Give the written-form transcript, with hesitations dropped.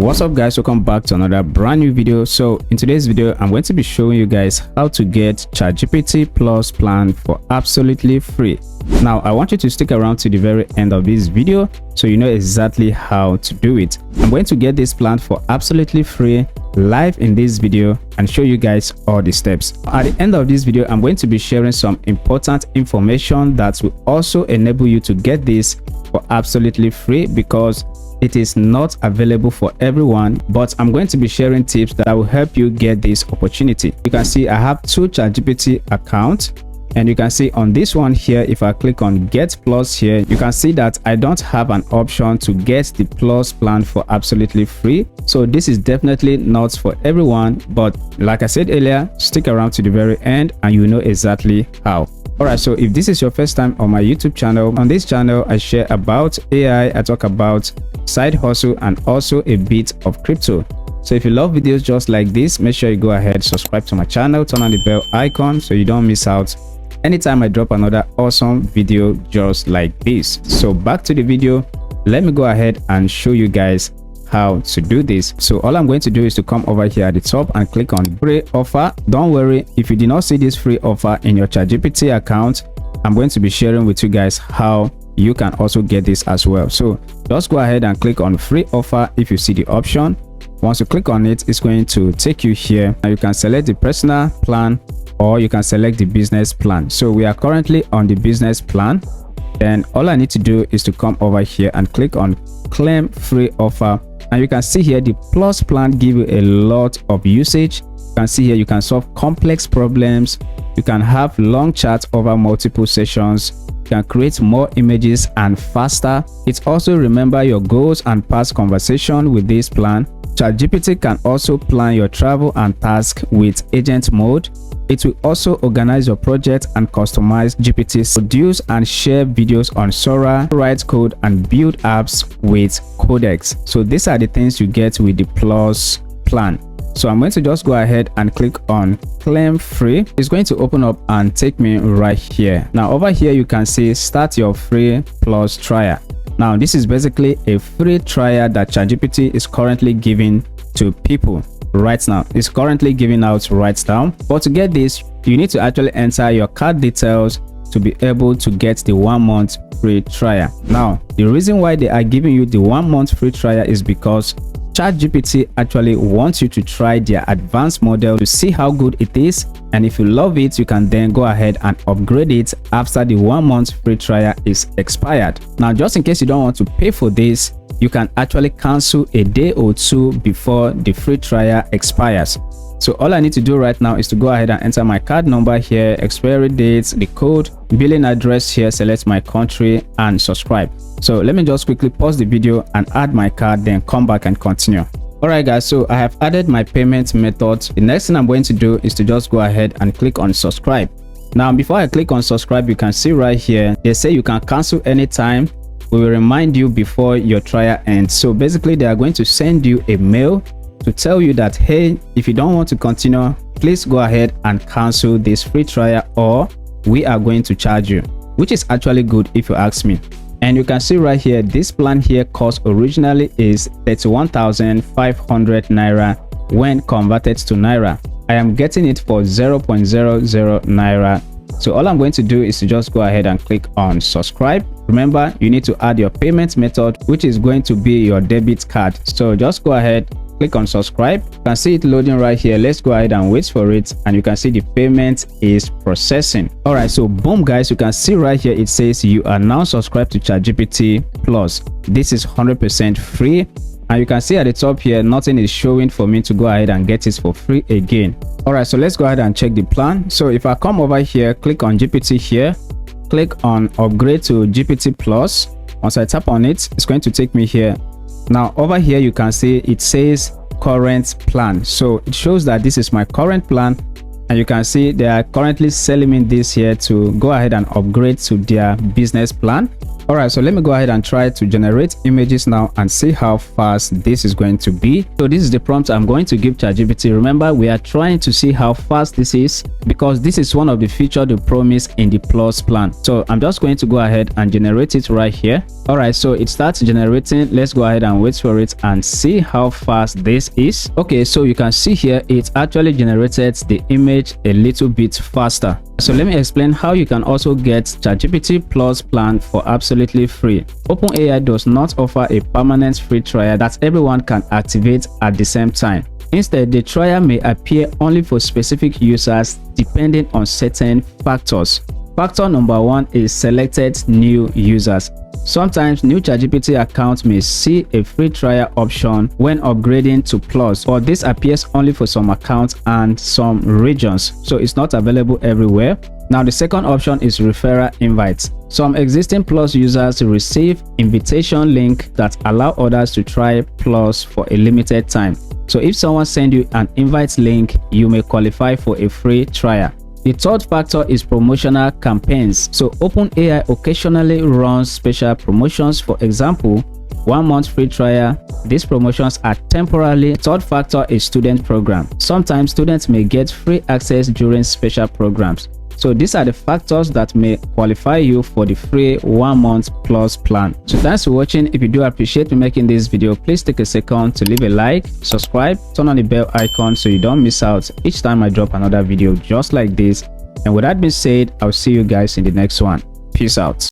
What's up guys, welcome back to another brand new video. So in today's video I'm going to be showing you guys how to get ChatGPT Plus plan for absolutely free. Now I want you to stick around to the very end of this video so you know exactly how to do it. I'm going to get this plan for absolutely free live in this video and show you guys all the steps. At the end of this video I'm going to be sharing some important information that will also enable you to get this for absolutely free, because it is not available for everyone, but I'm going to be sharing tips that will help you get this opportunity. You can see I have two ChatGPT accounts, and you can see on this one here, if I click on Get Plus here, you can see that I don't have an option to get the Plus plan for absolutely free. So this is definitely not for everyone, but like I said earlier, stick around to the very end and you know exactly how. Alright, so if this is your first time on my YouTube channel, on this channel I share about AI, I talk about side hustle and also a bit of crypto. So if you love videos just like this, make sure you go ahead, subscribe to my channel, turn on the bell icon so you don't miss out anytime I drop another awesome video just like this. So back to the video, let me go ahead and show you guys how to do this. So all I'm going to do is to come over here at the top and click on free offer. Don't worry if you did not see this free offer in your ChatGPT account, I'm going to be sharing with you guys how you can also get this as well. So just go ahead and click on free offer if you see the option. Once you click on it, it's going to take you here and you can select the personal plan or you can select the business plan. So we are currently on the business plan. Then all I need to do is to come over here and click on claim free offer, and you can see here the Plus plan give you a lot of usage. You can see here you can solve complex problems, you can have long chats over multiple sessions, you can create more images and faster. It also remember your goals and past conversation with this plan. ChatGPT can also plan your travel and task with agent mode. It will also organize your project and customize GPTs, produce and share videos on Sora, write code and build apps with Codex. So these are the things you get with the Plus plan. So I'm going to just go ahead and click on claim free. It's going to open up and take me right here. Now over here you can see start your free Plus trial. Now this is basically a free trial that ChatGPT is currently giving to people right now. It's currently giving out right now. But to get this, you need to actually enter your card details to be able to get the 1 month free trial. Now the reason why they are giving you the 1 month free trial is because ChatGPT actually wants you to try their advanced model to see how good it is, and if you love it you can then go ahead and upgrade it after the 1 month free trial is expired. Now just in case you don't want to pay for this, you can actually cancel a day or two before the free trial expires. So all I need to do right now is to go ahead and enter my card number here, expiry dates, the code, billing address here, select my country and subscribe. So let me just quickly pause the video and add my card, then come back and continue. Alright guys, so I have added my payment method. The next thing I'm going to do is to just go ahead and click on subscribe. Now before I click on subscribe, you can see right here they say you can cancel anytime. We will remind you before your trial ends. So basically they are going to send you a mail to tell you that, hey, if you don't want to continue, please go ahead and cancel this free trial or we are going to charge you, which is actually good if you ask me. And you can see right here, this plan here cost originally is 31,500 naira. When converted to naira, I am getting it for 0.00 naira. So all I'm going to do is to just go ahead and click on subscribe. Remember, you need to add your payment method, which is going to be your debit card. So just go ahead, click on subscribe. You can see it loading right here. Let's go ahead and wait for it, and you can see the payment is processing. All right, so boom guys, you can see right here it says you are now subscribed to ChatGPT Plus. This is 100% free, and you can see at the top here nothing is showing for me to go ahead and get it for free again. All right, so let's go ahead and check the plan. So if I come over here, click on GPT here, click on upgrade to GPT Plus. Once I tap on it, it's going to take me here. Now over here you can see it says current plan. So it shows that this is my current plan, and you can see they are currently selling me this here to go ahead and upgrade to their business plan. All right, so let me go ahead and try to generate images now and see how fast this is going to be. So this is the prompt I'm going to give ChatGPT. Remember, we are trying to see how fast this is because this is one of the features they promise in the Plus plan. So I'm just going to go ahead and generate it right here. All right, so it starts generating. Let's go ahead and wait for it and see how fast this is. Okay, so you can see here it actually generated the image a little bit faster. So let me explain how you can also get ChatGPT Plus plan for absolutely free. OpenAI does not offer a permanent free trial that everyone can activate at the same time. Instead, the trial may appear only for specific users depending on certain factors. Factor number 1 is selected new users. Sometimes new ChatGPT accounts may see a free trial option when upgrading to Plus, but this appears only for some accounts and some regions, so it's not available everywhere. Now the second option is referral invites. Some existing Plus users receive invitation link that allow others to try Plus for a limited time. So if someone sends you an invite link, you may qualify for a free trial. The third factor is promotional campaigns. So OpenAI occasionally runs special promotions. For example, 1 month free trial. These promotions are temporarily. Third factor is student program. Sometimes students may get free access during special programs. So these are the factors that may qualify you for the free 1 month Plus plan. So thanks for watching. If you do appreciate me making this video, please take a second to leave a like, subscribe, turn on the bell icon so you don't miss out each time I drop another video just like this. And with that being said, I'll see you guys in the next one. Peace out.